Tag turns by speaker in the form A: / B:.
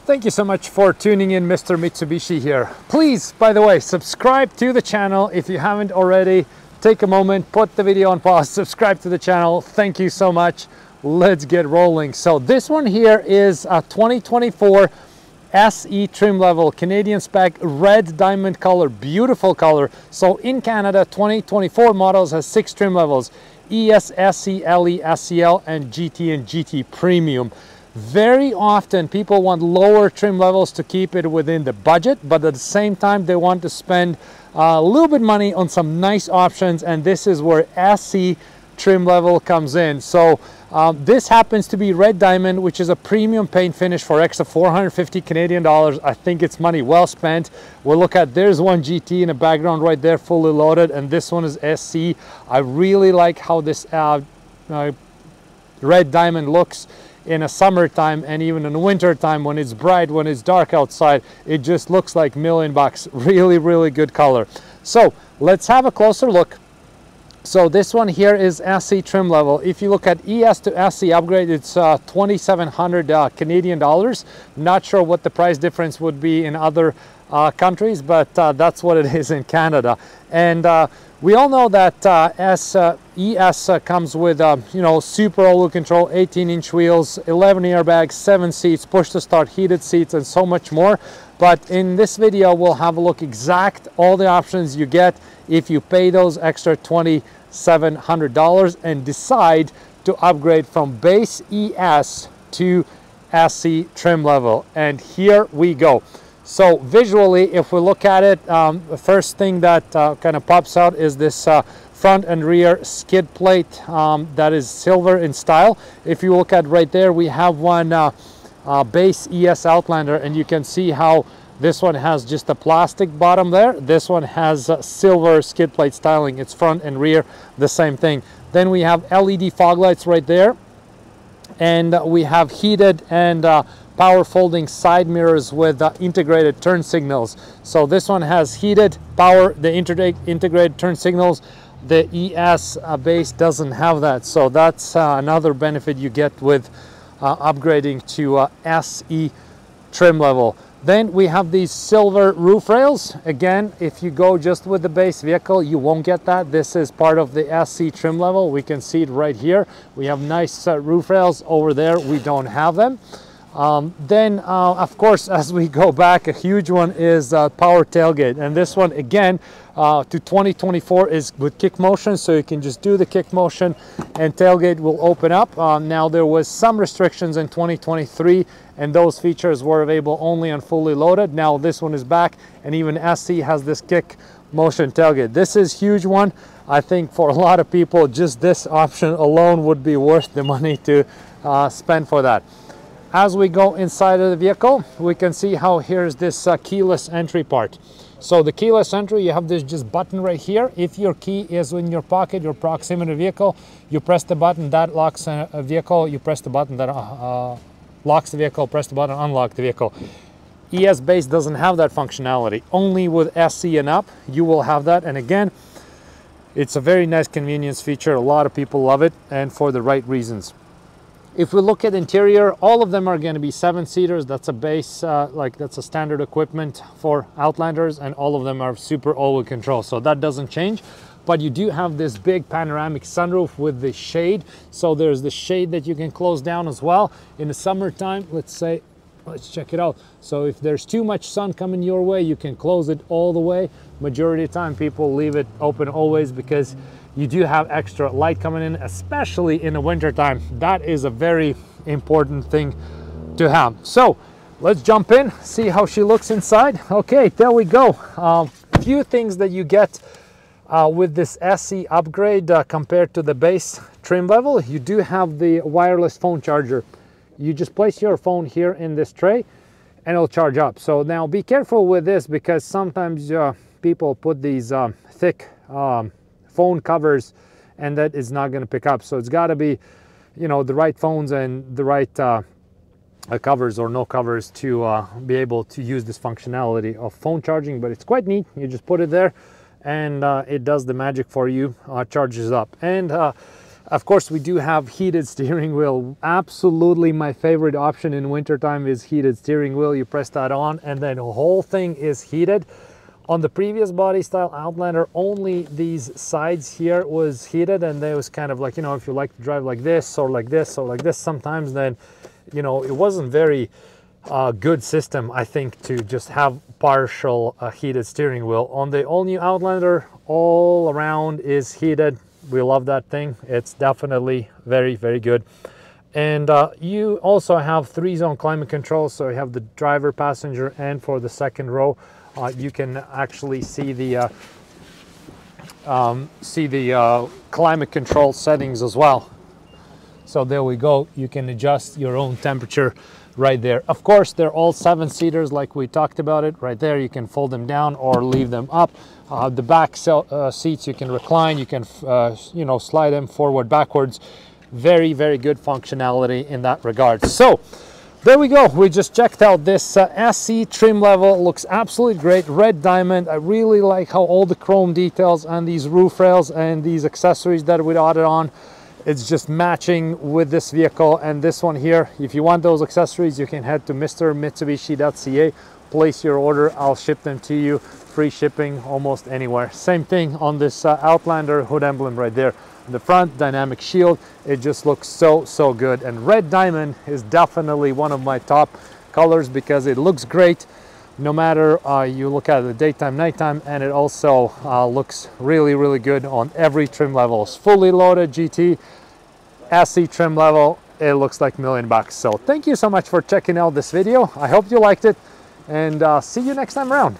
A: Thank you so much for tuning in. Mr. Mitsubishi here. Please, by the way, subscribe to the channel if you haven't already. Take a moment, put the video on pause, subscribe to the channel. Thank you so much. Let's get rolling. So this one here is a 2024 SE trim level, Canadian spec, red diamond color, beautiful color. So in Canada, 2024 models has 6 trim levels: ES, SE, LE, SEL, and GT and GT Premium. Very often people want lower trim levels to keep it within the budget, but at the same time they want to spend a little bit money on some nice options, and this is where SE trim level comes in. So this happens to be red diamond, which is a premium paint finish for extra 450 Canadian dollars. I think it's money well spent. We'll look at, there's one GT in the background right there, fully loaded, and this one is SC. I really like how this red diamond looks in a summertime, and even in the winter time when it's bright, when it's dark outside, it just looks like $1 million. Really good color. So let's have a closer look. So this one here is SE trim level. If you look at ES to SE upgrade, it's 2,700 Canadian dollars. Not sure what the price difference would be in other countries, but that's what it is in Canada. And we all know that ES comes with super all-wheel control, 18-inch wheels, 11 airbags, 7 seats, push-to-start heated seats, and so much more. But in this video, we'll have a look exact all the options you get if you pay those extra $2,700 and decide to upgrade from base ES to SE trim level. And here we go. So visually, if we look at it, the first thing that kind of pops out is this front and rear skid plate that is silver in style. If you look at right there, we have one base ES Outlander, and you can see how this one has just a plastic bottom there. This one has silver skid plate styling. It's front and rear, the same thing. Then we have LED fog lights right there, and we have heated and power folding side mirrors with integrated turn signals. So this one has heated power, the integrated turn signals. The ES base doesn't have that. So that's another benefit you get with upgrading to SE trim level. Then we have these silver roof rails. Again, if you go just with the base vehicle, you won't get that. This is part of the SE trim level. We can see it right here. We have nice roof rails. Over there, we don't have them. Then, of course, as we go back, a huge one is power tailgate. And this one, again, to 2024 is with kick motion. So you can just do the kick motion and tailgate will open up. Now, there was some restrictions in 2023, and those features were available only on fully loaded. Now, this one is back, and even SE has this kick motion tailgate. This is a huge one. I think for a lot of people, just this option alone would be worth the money to spend for that. As we go inside of the vehicle, we can see how here's this keyless entry part. So the keyless entry, you have this just button right here. If your key is in your pocket, your proximity vehicle, you press the button, that locks a vehicle. You press the button, that locks the vehicle, press the button, unlock the vehicle. ES base doesn't have that functionality. Only with SE and up, you will have that. And again, it's a very nice convenience feature. A lot of people love it, and for the right reasons. If we look at interior, all of them are going to be 7-seaters. That's a base, that's a standard equipment for Outlanders, and all of them are super all-wheel control. So that doesn't change. But you do have this big panoramic sunroof with the shade. So there's the shade that you can close down as well. In the summertime, let's check it out. So if there's too much sun coming your way, you can close it all the way. Majority of the time, people leave it open always because you do have extra light coming in, especially in the winter time. That is a very important thing to have. So let's jump in, see how she looks inside. Okay, there we go. A few things that you get with this SE upgrade compared to the base trim level. You do have the wireless phone charger. You just place your phone here in this tray and it'll charge up. So now be careful with this, because sometimes people put these thick phone covers and that is not going to pick up. So it's got to be, the right phones and the right covers or no covers to be able to use this functionality of phone charging. But it's quite neat. You just put it there and it does the magic for you, charges up. And Of course, we do have heated steering wheel. Absolutely my favorite option in wintertime is heated steering wheel. You press that on and then the whole thing is heated. On the previous body style Outlander, only these sides here was heated, and they was kind of like, you know, if you like to drive like this or like this or like this sometimes, then, you know, it wasn't very good system, I think, to just have partial heated steering wheel. On the all new Outlander, all around is heated. We love that thing. It's definitely very, very good. And you also have 3-zone climate control, so you have the driver, passenger, and for the second row, you can actually see the climate control settings as well. So there we go. You can adjust your own temperature right there. Of course, they're all 7-seaters like we talked about it. Right there, you can fold them down or leave them up. The back seats you can recline, you can you know, slide them forward, backwards. Very, very good functionality in that regard. So there we go. We just checked out this SE trim level. Looks absolutely great. Red diamond. I really like how all the chrome details and these roof rails and these accessories that we added on, it's just matching with this vehicle. And this one here, if you want those accessories, you can head to mrmitsubishi.ca, place your order, I'll ship them to you, free shipping almost anywhere. Same thing on this Outlander hood emblem right there. The front dynamic shield, it just looks so good. And red diamond is definitely one of my top colors because it looks great no matter you look at it the daytime, nighttime, and it also looks really good on every trim level. It's fully loaded GT SE trim level, it looks like $1 million. So thank you so much for checking out this video. I hope you liked it, and see you next time around.